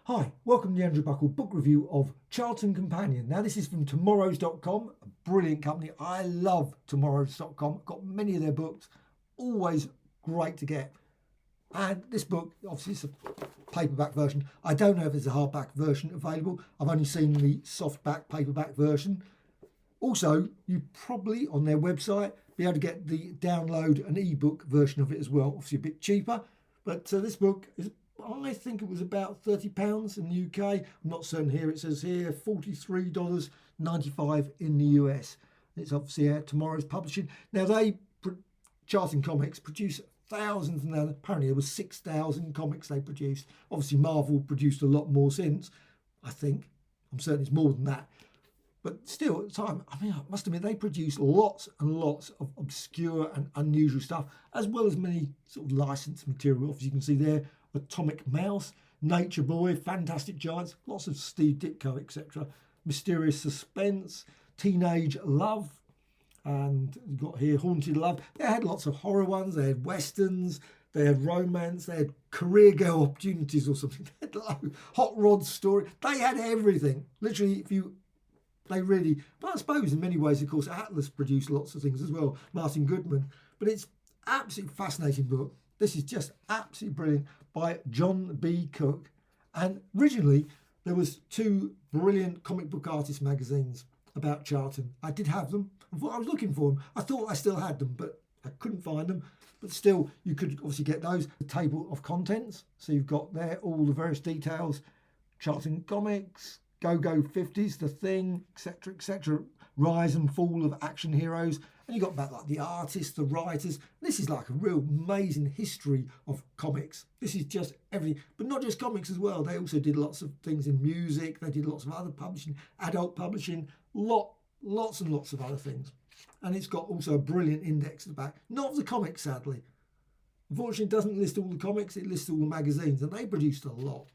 Hi, welcome to the Andrew Buckle book review of Charlton Companion. Now this is from Twomorrows.com, a brilliant company. I love Twomorrows.com. I've got many of their books, always great to get. And this book, obviously it's a paperback version. I don't know if there's a hardback version available. I've only seen the softback paperback version. Also, you probably on their website be able to get the download an ebook version of it as well. Obviously a bit cheaper, but this book is, I think it was about £30 in the UK. I'm not certain here. It says here $43.95 in the US. It's obviously Tomorrow's Publishing. Now Charlton Comics produce thousands, and apparently there was 6,000 comics they produced. Obviously Marvel produced a lot more since. I think I'm certain it's more than that. But still, at the time, I must admit, they produced lots and lots of obscure and unusual stuff, as well as many sort of licensed material. Obviously, you can see there, Atomic Mouse, Nature Boy, Fantastic Giants, lots of Steve Ditko, etc. Mysterious Suspense, Teenage Love, and you've got here Haunted Love. They had lots of horror ones, they had westerns, they had romance, they had career girl opportunities or something, they had hot rod story. They had everything. Literally, but I suppose in many ways, of course, Atlas produced lots of things as well, Martin Goodman. But it's absolutely fascinating book. This is just absolutely brilliant by John B. Cooke. And originally, there was two brilliant comic book artist magazines about Charlton. I did have them. I was looking for them. I thought I still had them, but I couldn't find them. But still, you could obviously get those. The table of contents. So you've got there all the various details. Charlton Comics, Go-Go 50s, The Thing, etc., etc. Rise and fall of action heroes. And you've got about like the artists, the writers. This is like a real amazing history of comics. This is just everything, but not just comics as well. They also did lots of things in music. They did lots of other publishing, adult publishing, lots and lots of other things. And it's got also a brilliant index at the back. Not of the comics, sadly. Unfortunately, it doesn't list all the comics. It lists all the magazines, and they produced a lot.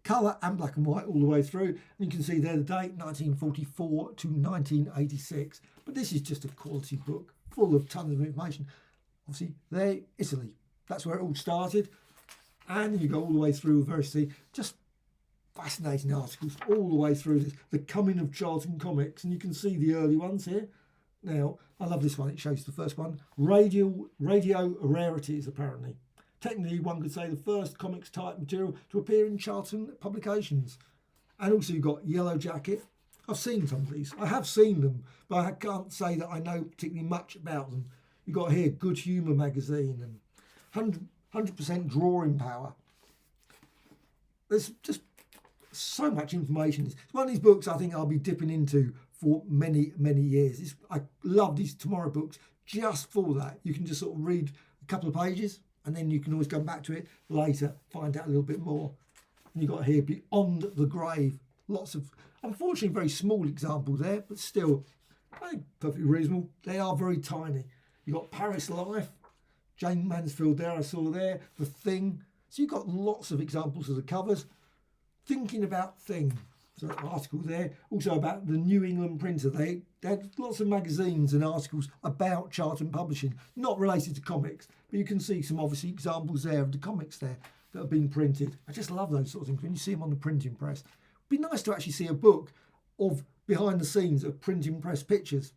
Colour and black and white all the way through. And you can see there the date, 1944 to 1986. But this is just a quality book, full of tons of information. Obviously, there, Italy. That's where it all started. And you go all the way through just fascinating articles all the way through this. The coming of Charlton Comics. And you can see the early ones here. Now, I love this one. It shows the first one. Radio Rarities, apparently. Technically, one could say the first comics type material to appear in Charlton publications. And also you've got Yellow Jacket. I've seen some of these. I have seen them, but I can't say that I know particularly much about them. You've got here Good Humour magazine and 100% drawing power. There's just so much information. It's one of these books I think I'll be dipping into for many, many years. I love these Tomorrow books just for that. You can just sort of read a couple of pages, and then you can always come back to it later, find out a little bit more. And you've got here Beyond the Grave. Lots of, unfortunately, very small examples there, but still, I think perfectly reasonable. They are very tiny. You've got Paris Life, Jane Mansfield there, I saw there, The Thing. So you've got lots of examples of the covers. Thinking About Thing. So an article there. Also about the New England Printer. They had lots of magazines and articles about Charlton Publishing, not related to comics, but you can see some obviously examples there of the comics there that have been printed. I just love those sort of things when you see them on the printing press. It'd be nice to actually see a book of behind the scenes of printing press pictures.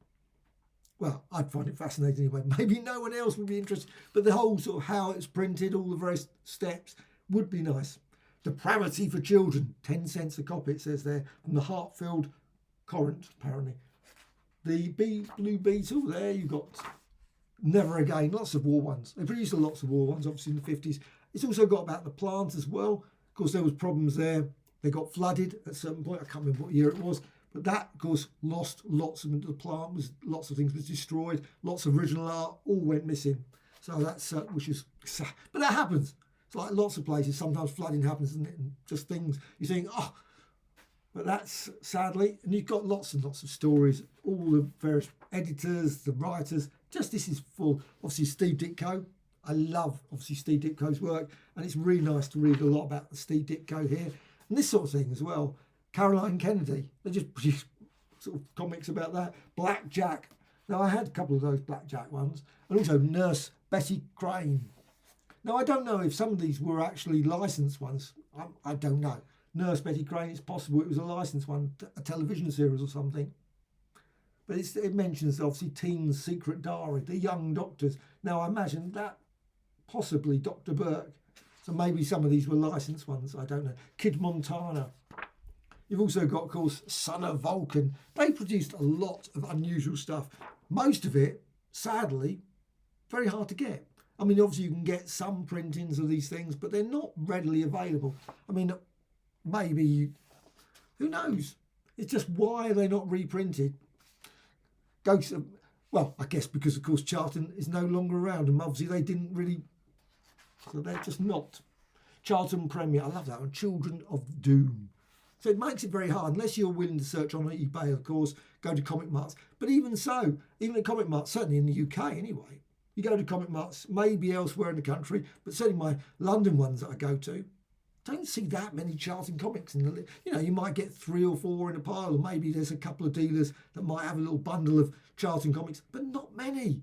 Well, I'd find it fascinating anyway. Maybe no one else would be interested, but the whole sort of how it's printed, all the various steps would be nice. Depravity for Children, 10 cents a copy, it says there, from the Hartfield Courant, apparently. The Blue Beetle, there you've got Never Again, lots of war ones. They produced lots of war ones, obviously in the 50s. It's also got about the plant as well. Of course, there was problems there. They got flooded at a certain point. I can't remember what year it was. But that, of course, lost lots of the plant. Lots of things was destroyed. Lots of original art all went missing. So that's, which is sad. But that happens. It's like lots of places, sometimes flooding happens, isn't it? And just things you think, oh, but that's sadly, and you've got lots and lots of stories, all the various editors, the writers, just this is full. Obviously, Steve Ditko. I love, obviously, Steve Ditko's work, and it's really nice to read a lot about Steve Ditko here. And this sort of thing as well. Caroline Kennedy, they just produced sort of comics about that. Black Jack. Now, I had a couple of those Black Jack ones, and also Nurse Betty Crane. Now, I don't know if some of these were actually licensed ones. I don't know. Nurse Betty Crane, it's possible it was a licensed one, a television series or something. But it mentions, obviously, Teen's Secret Diary, The Young Doctors. Now, I imagine that possibly Dr. Burke. So maybe some of these were licensed ones, I don't know. Kid Montana. You've also got, of course, Son of Vulcan. They produced a lot of unusual stuff. Most of it, sadly, very hard to get. I mean, obviously you can get some printings of these things, but they're not readily available. I mean, maybe, who knows? It's just, why are they not reprinted? Well, I guess because, of course, Charlton is no longer around, and obviously they didn't really, so they're just not. Charlton Premier, I love that one, Children of Doom. So it makes it very hard, unless you're willing to search on eBay, of course, go to Comic Marts. But even so, even at Comic Marts, certainly in the UK anyway, you go to Comic Marts, maybe elsewhere in the country, but certainly my London ones that I go to, don't see that many Charlton comics. You might get 3 or 4 in a pile, or maybe there's a couple of dealers that might have a little bundle of Charlton comics, but not many.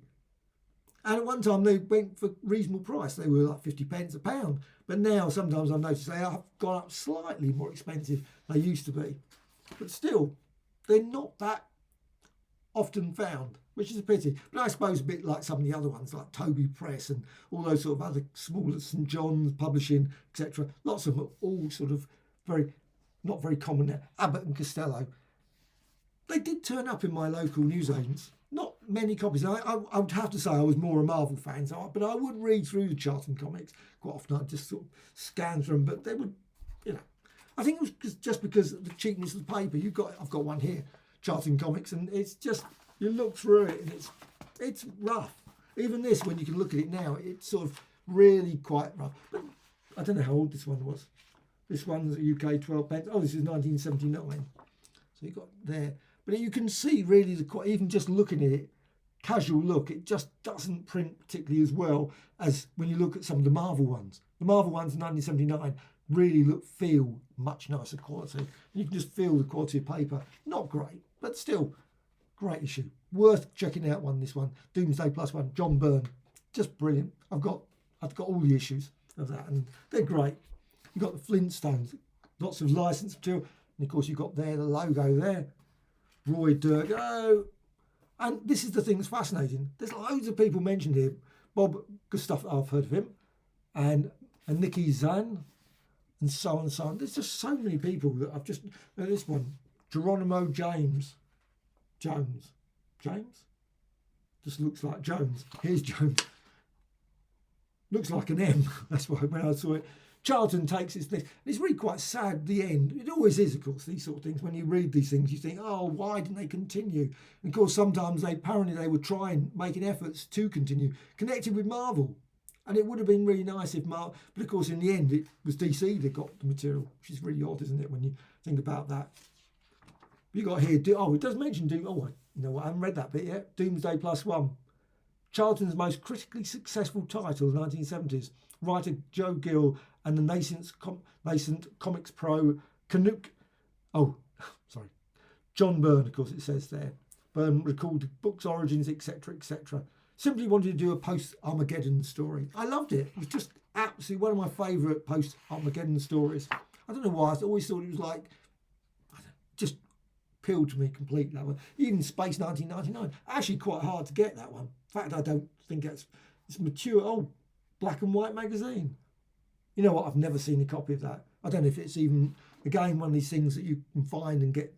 And at one time they went for reasonable price. They were like 50p a pound. But now sometimes I've noticed they have gone up slightly more expensive than they used to be. But still, they're not that often found, which is a pity. But I suppose a bit like some of the other ones, like Toby Press and all those sort of other smaller St John's Publishing, etc. Lots of them are all sort of not very common now. Abbott and Costello. They did turn up in my local newsagents. Not many copies. I would have to say I was more a Marvel fan, but I would read through the Charlton comics quite often. I'd just sort of scan through them, but they would, I think it was just because of the cheapness of the paper. I've got one here, Charlton comics, and it's just, you look through it and it's rough. Even this, when you can look at it now, it's sort of really quite rough. But I don't know how old this one was. This one's UK 12p. Oh, this is 1979. So you got there. But you can see really, even just looking at it, casual look, it just doesn't print particularly as well as when you look at some of the Marvel ones. The Marvel ones in 1979 really feel much nicer quality. And you can just feel the quality of paper. Not great, but still, great issue. Worth checking out this one. Doomsday +1, John Byrne. Just brilliant. I've got all the issues of that, and they're great. You've got the Flintstones, lots of licensed material. And of course you've got the logo there. Roy Durgo. And this is the thing that's fascinating. There's loads of people mentioned here. Bob Gustav, I've heard of him. And Nicky Zan. And so on and so on. There's just so many people that I've just... this one. Geronimo James. Jones. Just looks like Jones. Here's Jones. Looks like an M. That's why when I saw it. Charlton takes its thing. It's really quite sad, the end. It always is, of course, these sort of things. When you read these things, you think, oh, why didn't they continue? And of course, sometimes they would try and make efforts to continue, connected with Marvel. And it would have been really nice if Marvel... But of course, in the end, it was DC that got the material, which is really odd, isn't it, when you think about that. You got here... it does mention Doom... Oh, you know what? I haven't read that bit yet. Doomsday +1. Charlton's most critically successful title of the 1970s. Writer Joe Gill and the nascent comics pro Cooke. John Byrne, of course, it says there. Byrne recalled the book's origins, etc., etc. Simply wanted to do a post-Armageddon story. I loved it. It was just absolutely one of my favourite post-Armageddon stories. I don't know why. I always thought it was like, just appealed to me completely. That one. Even Space 1999. Actually quite hard to get that one. In fact, I don't think it's mature. Black and white magazine. You know what? I've never seen a copy of that. I don't know if it's even, again, one of these things that you can find and get.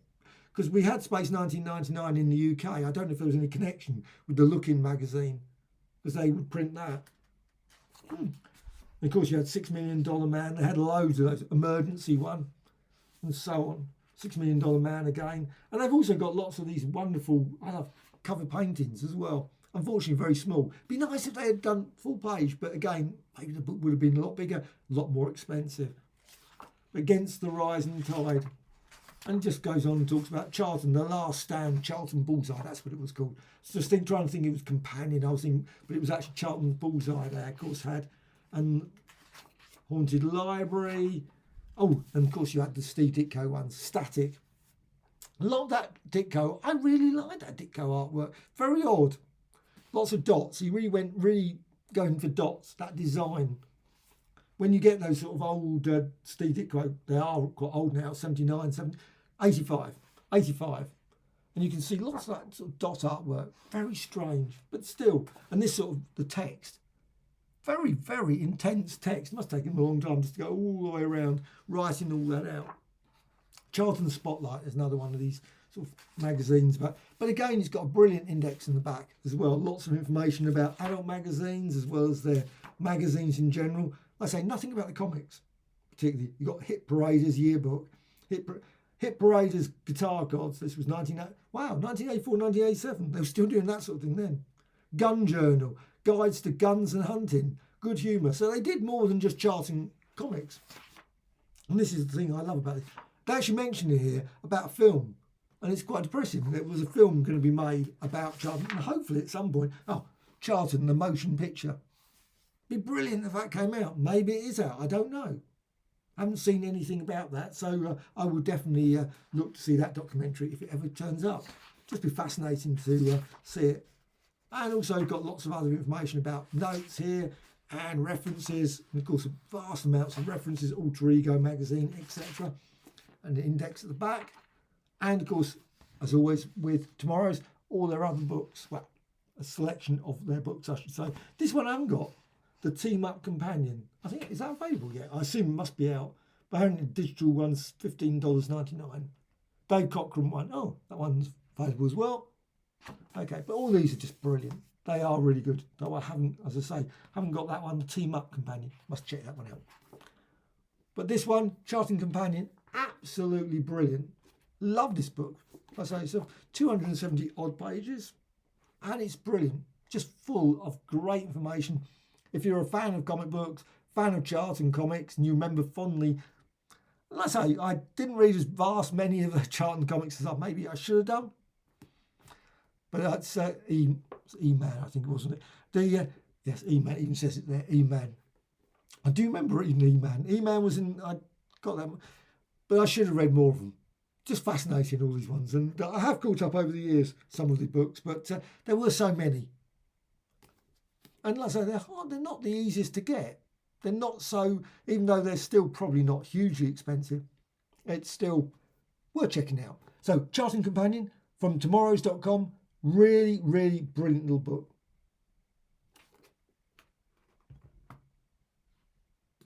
Because we had Space 1999 in the UK. I don't know if there was any connection with the Look-In magazine, because they would print that. And of course, you had $6 Million Man. They had loads of those. Emergency one, and so on. $6 Million Man again. And they've also got lots of these wonderful, I love cover paintings as well. Unfortunately, very small. Be nice if they had done full page, but again, maybe the book would have been a lot bigger, a lot more expensive. Against the Rising Tide. And just goes on and talks about Charlton, The Last Stand, Charlton Bullseye, that's what it was called. Just trying to think it was Companion, I was thinking, but it was actually Charlton Bullseye there, of course, had. And Haunted Library. Oh, and of course you had the Steve Ditko ones, Static. A lot of that Ditko, I really like that Ditko artwork. Very odd. Lots of dots. He really went going for dots, that design. when you get those sort of old Steve Ditko, they are quite old now, 79, 70, 85, 85. And you can see lots of that sort of dot artwork, very strange, but still. And this sort of, the text, very, very intense text. It must take him a long time just to go all the way around, writing all that out. Charlton Spotlight is another one of these sort of magazines. But again, it's got a brilliant index in the back as well. Lots of information about adult magazines as well as their magazines in general. Like I say, nothing about the comics, particularly. You've got Hit Parader's yearbook, Hit Parader's Guitar Gods. This was 1984, 1987. They were still doing that sort of thing then. Gun Journal, Guides to Guns and Hunting, Good Humour. So they did more than just charting comics. And this is the thing I love about it. They actually mentioned it here about a film. And it's quite depressing. There was a film going to be made about Charlton. And hopefully at some point, Charlton, the motion picture. It'd be brilliant if that came out. Maybe it is out. I don't know. I haven't seen anything about that. So I will definitely look to see that documentary if it ever turns up. Just be fascinating to see it. And also got lots of other information about notes here and references. And of course, vast amounts of references, Alter Ego magazine, etc. And the index at the back. And of course, as always with Twomorrows, all their other books. Well, a selection of their books, I should say. This one I haven't got. The Team Up Companion. I think, is that available yet? I assume it must be out. But only the digital one's $15.99. Dave Cockrum one. Oh, that one's available as well. Okay, but all these are just brilliant. They are really good. Though I haven't, as I say, haven't got that one, the Team Up Companion. Must check that one out. But this one, Charlton Companion, absolutely brilliant. Love this book. I say so, 270 odd pages. And it's brilliant. Just full of great information. If you're a fan of comic books, fan of Charlton comics, and you remember fondly, let's say I didn't read as vast many of the Charlton comics as maybe I should have done. But that's E-Man, I think, wasn't it? Yes, E-Man, even says it there, E-Man. I do remember reading E-Man. E-Man was in, I got that, but I should have read more of them. Just fascinating, all these ones. And I have caught up over the years, some of the books, but there were so many. And like I say, they're not the easiest to get. They're not so, even though they're still probably not hugely expensive, it's still worth checking out. So, Charlton Companion from Twomorrows.com, really, really brilliant little book.